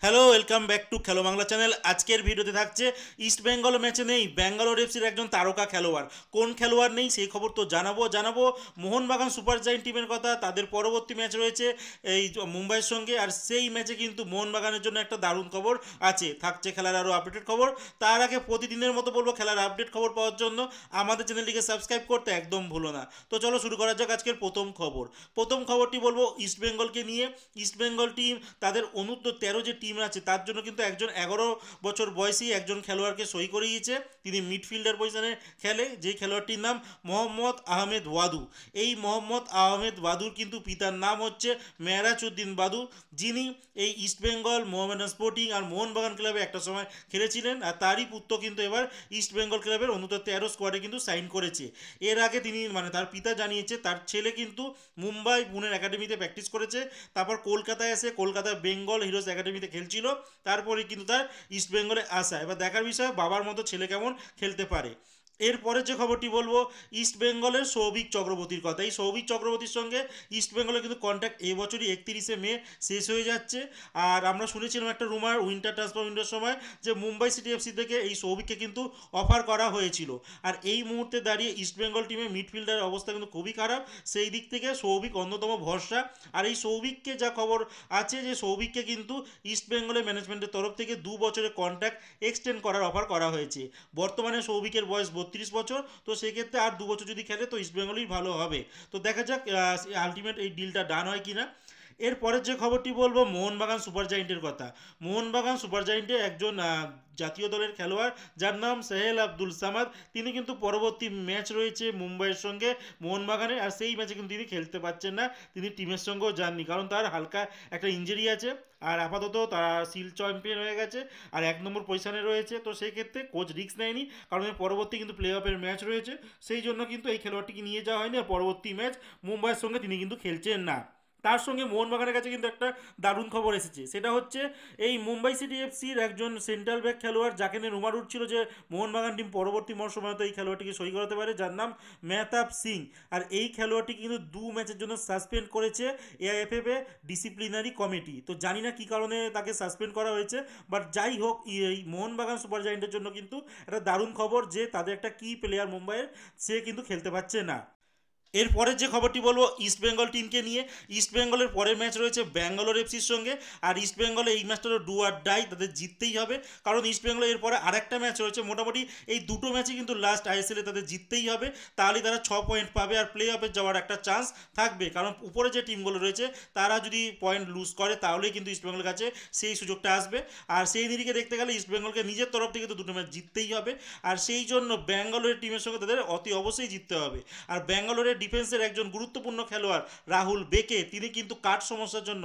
Hello, welcome back to খেলো Bangla channel. আজকের ভিডিওতে থাকছে ইস্ট বেঙ্গল ম্যাচে নেই ব্যাঙ্গালোর এফসির একজন তারকা খেলোয়াড়। কোন খেলোয়াড় নেই সেই খবর তো জানাবো মোহনবাগান সুপার জায়েন্ট টিমের কথা। তাদের পরবর্তী ম্যাচ রয়েছে এই মুম্বাইয়ের সঙ্গে, আর সেই ম্যাচে কিন্তু মোহনবাগানের জন্য একটা দারুণ খবর আছে। থাকছে খেলার আরও আপডেটেড খবর। তার আগে প্রতিদিনের মতো বলবো, খেলার আপডেট খবর পাওয়ার জন্য আমাদের চ্যানেলটিকে সাবস্ক্রাইব করতে একদম ভুলো না। তো চলো শুরু করা যাক আজকের প্রথম খবরটি বলবো ইস্ট বেঙ্গলকে নিয়ে। ইস্ট বেঙ্গল টিম তাদের অনূর্ধ্ব 13 যে টিম আছে তার জন্য কিন্তু একজন 11 বছর বয়সী একজন খেলোয়াড়কে সই করিয়েছে। তিনি মিডফিল্ডার পজিশনে খেলে, যেই খেলোয়াড়টির নাম মোহাম্মদ আহমেদ ওয়াদু। এই মোহাম্মদ আহমেদ ওয়াদুর কিন্তু পিতার নাম হচ্ছে মেহরাজ উদ্দিন বাদু, যিনি এই ইস্টবেঙ্গল, মোহামেডান স্পোর্টিং আর মোহনবাগান ক্লাবে একটা সময় খেলেছিলেন। আর তারই পুত্র কিন্তু এবার ইস্টবেঙ্গল ক্লাবের অনূর্ধ্ব 13 স্কোয়াডে কিন্তু সাইন করেছে। এর আগে তিনি তার পিতা জানিয়েছে তার ছেলে কিন্তু মুম্বাই পুনের একাডেমিতে প্র্যাকটিস করেছে, তারপর কলকাতায় এসে কলকাতার বেঙ্গল হিরোজ একাডেমিতে খেলছিল, তারপরে কিন্তু তার ইস্ট বেঙ্গলে আসা। এবার দেখার বিষয় বাবার মতো ছেলে কেমন খেলতে পারে। এরপরের যে খবরটি বলবো ইস্ট বেঙ্গলের সৌভিক চক্রবর্তীর কথা। এই সৌভিক চক্রবর্তীর সঙ্গে ইস্ট বেঙ্গলের কিন্তু কন্ট্যাক্ট এই বছরই 31শে মে শেষ হয়ে যাচ্ছে। আর আমরা শুনেছিলাম একটা রুমার উইন্টার ট্রান্সফার উইন্ডোর সময় যে মুম্বাই সিটি এফসি থেকে এই সৌভিককে কিন্তু অফার করা হয়েছিল। আর এই মুহূর্তে দাঁড়িয়ে ইস্ট বেঙ্গল টিমে মিডফিল্ডারের অবস্থা কিন্তু খুবই খারাপ। সেই দিক থেকে সৌভিক অন্যতম ভরসা। আর এই সৌভিককে যা খবর আছে যে সৌভিককে কিন্তু ইস্ট বেঙ্গলের ম্যানেজমেন্টের তরফ থেকে 2 বছরের কন্ট্রাক্ট এক্সটেন্ড করার অফার করা হয়েছে। বর্তমানে সৌভিকের বয়স 32 বছর, তো সেক্ষেত্রে আর 2 বছর যদি খেলে তো ইস্ট বেঙ্গলই ভালো হবে। তো দেখা যাক আলটিমেট এই ডিলটা ডান হয় কিনা। এরপরের যে খবরটি বলবো মোহনবাগান সুপার জায়েন্টের কথা। মোহনবাগান সুপার জায়েন্টে একজন জাতীয় দলের খেলোয়াড় যার নাম সোহেল আব্দুল সামাদ, তিনি কিন্তু পরবর্তী ম্যাচ রয়েছে মুম্বাইয়ের সঙ্গে মোহনবাগানে, আর সেই ম্যাচে কিন্তু তিনি খেলতে পারছেন না। তিনি টিমের সঙ্গেও যাননি, কারণ তার হালকা একটা ইঞ্জুরি আছে। আর আপাতত তারা শিল্ড চ্যাম্পিয়ন হয়ে গেছে আর 1 নম্বর পজিশনে রয়েছে। তো সেই ক্ষেত্রে কোচ রিস্ক নেয়নি, কারণ এর পরবর্তী কিন্তু প্লে অফের ম্যাচ রয়েছে। সেই জন্য কিন্তু এই খেলোয়াড়টিকে নিয়ে যাওয়া হয়নি, আর পরবর্তী ম্যাচ মুম্বাইয়ের সঙ্গে তিনি কিন্তু খেলছেন না। তার সঙ্গে মোহনবাগানের কাছে কিন্তু একটা দারুণ খবর এসেছে, সেটা হচ্ছে এই মুম্বাই সিটি এফসির একজন সেন্ট্রাল ব্যাক খেলোয়াড়, যাকে নিয়ে রুমার উঠছিল যে মোহনবাগান টিম পরবর্তী মরশুমে হয়তো এই খেলোয়াড়টিকে সই করাতে পারে, যার নাম মেহতাব সিং। আর এই খেলোয়াড়টি কিন্তু 2 ম্যাচের জন্য সাসপেন্ড করেছে এআইএফএফ এ ডিসিপ্লিনারি কমিটি। তো জানি না কী কারণে তাকে সাসপেন্ড করা হয়েছে, বাট যাই হোক এই মোহনবাগান সুপার জায়েন্টের জন্য কিন্তু একটা দারুণ খবর যে তাদের একটা কি প্লেয়ার মুম্বাইয়ের সে কিন্তু খেলতে পারছে না। এরপরের যে খবরটি বলবো ইস্ট বেঙ্গল টিমকে নিয়ে। ইস্ট বেঙ্গলের পরের ম্যাচ রয়েছে ব্যাঙ্গালোর এফসির সঙ্গে, আর ইস্ট বেঙ্গলে এই ম্যাচটা ডু আর ডাই, তাদের জিততেই হবে। কারণ ইস্ট বেঙ্গলের এরপরে আরেকটা ম্যাচ রয়েছে, মোটামুটি এই দুটো ম্যাচই কিন্তু লাস্ট আইএসএলে তাদের জিততেই হবে। তাহলেই তারা 6 পয়েন্ট পাবে আর প্লে অফে যাওয়ার একটা চান্স থাকবে। কারণ উপরে যে টিমগুলো রয়েছে তারা যদি পয়েন্ট লুজ করে তাহলেই কিন্তু ইস্ট বেঙ্গলের কাছে সেই সুযোগটা আসবে। আর সেই নিরিখে দেখতে গেলে ইস্ট বেঙ্গলকে নিজের তরফ থেকে তো দুটো ম্যাচ জিততেই হবে। আর সেই জন্য ব্যাঙ্গালোরের টিমের সঙ্গে তাদের অতি অবশ্যই জিততে হবে। আর ব্যাঙ্গালোরের ডিফেন্সের একজন গুরুত্বপূর্ণ খেলোয়াড় রাহুল বেকে, তিনি কিন্তু কার্ড সমস্যার জন্য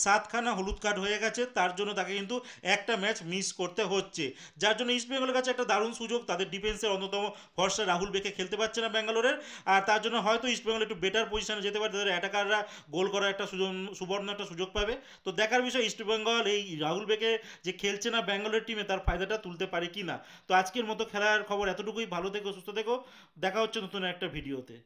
7খানা হলুদ কার্ড হয়ে গেছে, তার জন্য তাকে কিন্তু একটা ম্যাচ মিস করতে হচ্ছে। যার জন্য ইস্ট বেঙ্গলের কাছে একটা দারুণ সুযোগ, তাদের ডিফেন্সের অন্যতম ভরসা রাহুল বেকে খেলতে পারছে না ব্যাঙ্গালোরের। আর তার জন্য হয়তো ইস্ট বেঙ্গল একটু বেটার পজিশনে যেতে পারে, তাদের অ্যাটাকাররা গোল করার একটা সুবর্ণ একটা সুযোগ পাবে। তো দেখার বিষয় ইস্ট বেঙ্গল এই রাহুল বেকে যে খেলছে না ব্যাঙ্গালোরের টিমে তার ফায়দাটা তুলতে পারে কি না। তো আজকের মতো খেলার খবর এতটুকুই। ভালো থেকো, সুস্থ থেকো, দেখা হচ্ছে নতুন একটা ভিডিওতে।